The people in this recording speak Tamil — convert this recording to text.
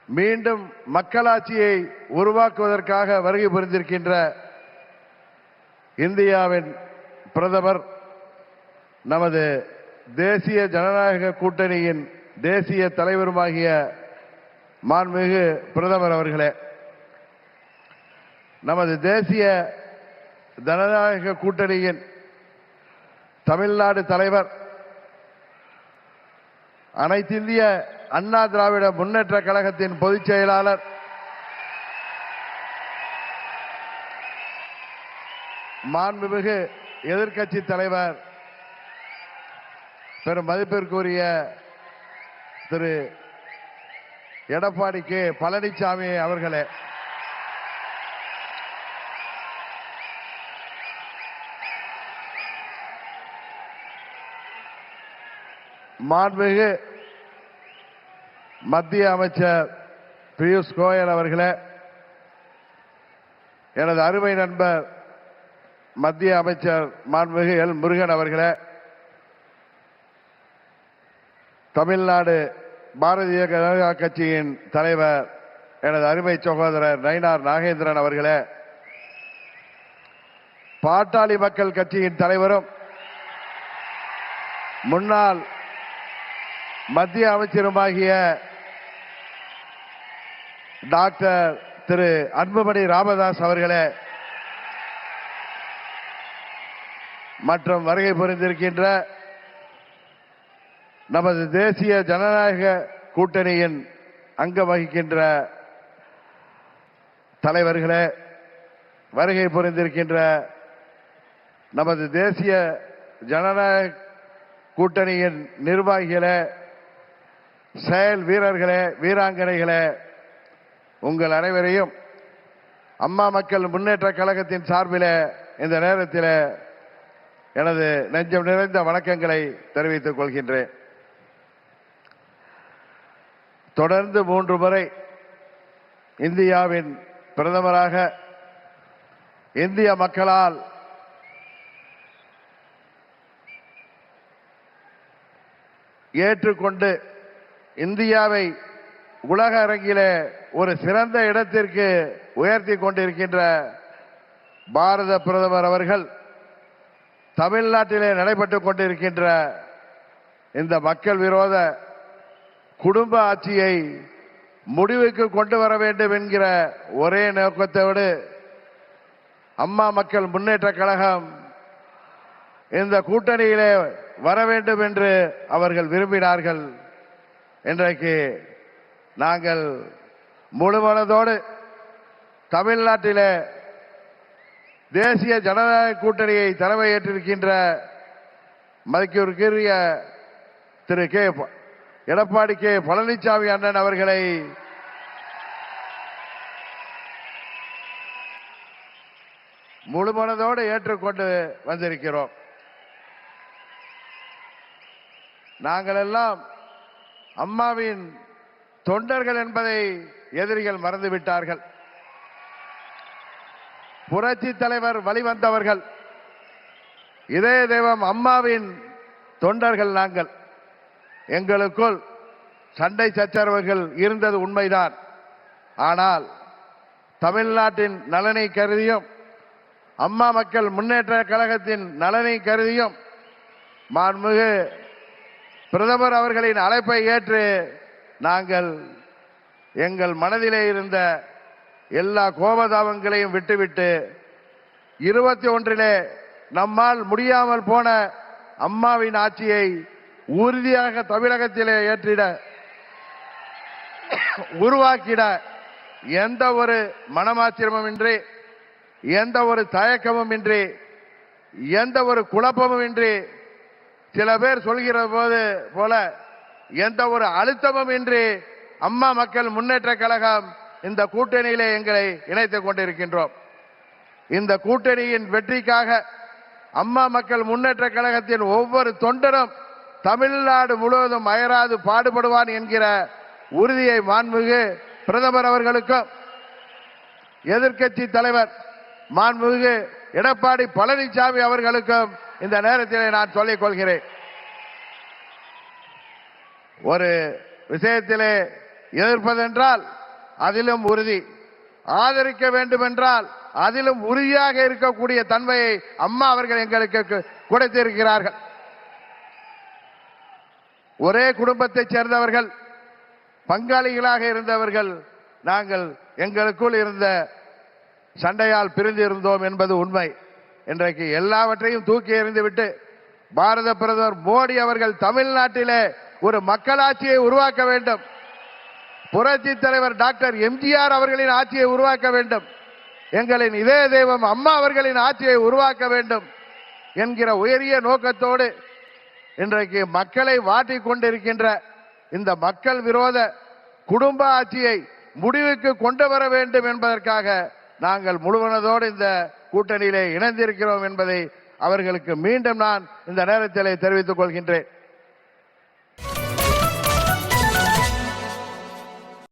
மீண்டும் மக்களாட்சியை உருவாக்குவதற்காக வருகை புரிந்திருக்கின்ற இந்தியாவின் பிரதமர், நமது தேசிய ஜனநாயக கூட்டணியின் தேசிய தலைவருமாகிய மாண்புமிகு பிரதமர் அவர்களே, நமது தேசிய ஜனநாயக கூட்டணியின் தமிழ்நாடு தலைவர், அனைத்திந்திய அண்ணா திராவிட முன்னேற்ற கழகத்தின் பொதுச் செயலாளர், மாண்புமிகு எதிர்க்கட்சி தலைவர், பெரும் மதிப்பிற்குரிய திரு எடப்பாடி கே பழனிசாமி அவர்களே, மாண்புமிகு மத்திய அமைச்சர் பியூஷ் கோயல் அவர்களே, எனது அருமை நண்பர் மத்திய அமைச்சர் மாண்புமிகு எல் முருகன் அவர்களே, தமிழ்நாடு பாரதிய ஜனதா கட்சியின் தலைவர் எனது அருமை சகோதரர் நயினார் நாகேந்திரன் அவர்களே, பாட்டாளி மக்கள் கட்சியின் தலைவரும் முன்னாள் மத்திய அமைச்சருமாகிய டாக்டர் திரு அன்புமணி ராமதாஸ் அவர்களே, மற்றும் வருகை புரிந்திருக்கின்ற நமது தேசிய ஜனநாயக கூட்டணியின் அங்கம் வகிக்கின்ற தலைவர்களே, வருகை புரிந்திருக்கின்ற நமது தேசிய ஜனநாயக கூட்டணியின் நிர்வாகிகளே, செயல் வீரர்களே, வீராங்கனைகளே, உங்கள் அனைவரையும் அம்மா மக்கள் முன்னேற்ற கழகத்தின் சார்பில் இந்த நேரத்தில் எனது நெஞ்சம் நிறைந்த வணக்கங்களை தெரிவித்துக் கொள்கின்றேன். தொடர்ந்து 3 முறை இந்தியாவின் பிரதமராக இந்திய மக்களால் ஏற்றுக்கொண்டு இந்தியாவை உலக அரங்கிலே ஒரு சிறந்த இடத்திற்கு உயர்த்தி கொண்டிருக்கின்ற பாரத பிரதமர் அவர்கள் தமிழ்நாட்டிலே நடைபெற்றுக் கொண்டிருக்கின்ற இந்த மக்கள் விரோத குடும்ப ஆட்சியை முடிவுக்கு கொண்டு வர வேண்டும் என்கிற ஒரே நோக்கத்தோடு அம்மா மக்கள் முன்னேற்ற கழகம் இந்த கூட்டணியிலே வர வேண்டும் என்று அவர்கள் விரும்பினார்கள். இன்றைக்கு நாங்கள் முழுமனதோடு தமிழ்நாட்டிலே தேசிய ஜனநாயக கூட்டணியை தலைமையேற்றிருக்கின்ற மதிப்பிற்குரிய திரு எடப்பாடி கே பழனிசாமி அண்ணன் அவர்களை முழுமனதோடு ஏற்றுக்கொண்டு வந்திருக்கிறோம். நாங்கள் எல்லாம் அம்மாவின் தொண்டர்கள் என்பதை எதிரிகள் மறந்துவிட்டார்கள். புரட்சி தலைவர் வழிவந்தவர்கள், இதய தெய்வம் அம்மாவின் தொண்டர்கள் நாங்கள். எங்களுக்குள் சண்டை சச்சரவுகள் இருந்தது உண்மைதான். ஆனால் தமிழ்நாட்டின் நலனை கருதியும் அம்மா மக்கள் முன்னேற்ற கழகத்தின் நலனை கருதியும் மாண்புமிகு பிரதமர் அவர்களின் அழைப்பை ஏற்று நாங்கள் எங்கள் மனதிலே இருந்த எல்லா கோபதாபங்களையும் விட்டுவிட்டு 21 நம்மால் முடியாமல் போன அம்மாவின் ஆட்சியை உறுதியாக தமிழகத்திலே ஏற்றிட உருவாக்கிட எந்த ஒரு மனமாச்சரியமும் இன்றி, எந்த ஒரு தயக்கமும் இன்றி, எந்த ஒரு குழப்பமும் இன்றி, சில பேர் சொல்கிற போல எந்த ஒரு அழுத்தமும் இன்றி அம்மா மக்கள் முன்னேற்ற கழகம் இந்த கூட்டணியிலே எங்களை இணைத்துக் கொண்டிருக்கின்றோம். இந்த கூட்டணியின் வெற்றிக்காக அம்மா மக்கள் முன்னேற்ற கழகத்தின் ஒவ்வொரு தொண்டரும் தமிழ்நாடு முழுவதும் அயராது பாடுபடுவான் என்கிற உறுதியை மாண்புமிகு பிரதமர் அவர்களுக்கும் எதிர்க்கட்சி தலைவர் மாண்புமிகு எடப்பாடி பழனிசாமி அவர்களுக்கும் இந்த நேரத்தில் நான் சொல்லிக் கொள்கிறேன். ஒரு விஷயத்திலே எதிர்ப்பதென்றால் அதிலும் உறுதி, ஆதரிக்க வேண்டும் என்றால் அதிலும் உறுதியாக இருக்கக்கூடிய தன்மையை அம்மா அவர்கள் எங்களுக்கு கொடுத்திருக்கிறார்கள். ஒரே குடும்பத்தைச் சேர்ந்தவர்கள், பங்காளிகளாக இருந்தவர்கள். நாங்கள் எங்களுக்குள் இருந்த சண்டையால் பிரிந்து இருந்தோம் என்பது உண்மை. இன்றைக்கு எல்லாவற்றையும் தூக்கி எறிந்துவிட்டு பாரத பிரதமர் மோடி அவர்கள் தமிழ்நாட்டிலே ஒரு மக்களாட்சியை உருவாக்க வேண்டும். புரட்சி தலைவர் டாக்டர் எம்ஜிஆர் அவர்களின் ஆட்சியை உருவாக்க வேண்டும். எங்களின் இதய தெய்வம் அம்மா அவர்களின் ஆட்சியை உருவாக்க வேண்டும் என்கிற உயரிய நோக்கத்தோடு இன்றைக்கு மக்களை வாட்டிக் கொண்டிருக்கின்ற இந்த மக்கள் விரோத குடும்ப ஆட்சியை முடிவுக்கு கொண்டு வர வேண்டும் என்பதற்காக நாங்கள் முழுவனதோடு இந்த கூட்டணியிலே இணைந்திருக்கிறோம் என்பதை அவர்களுக்கு மீண்டும் நான் இந்த நேரத்திலே தெரிவித்துக் கொள்கின்றேன்.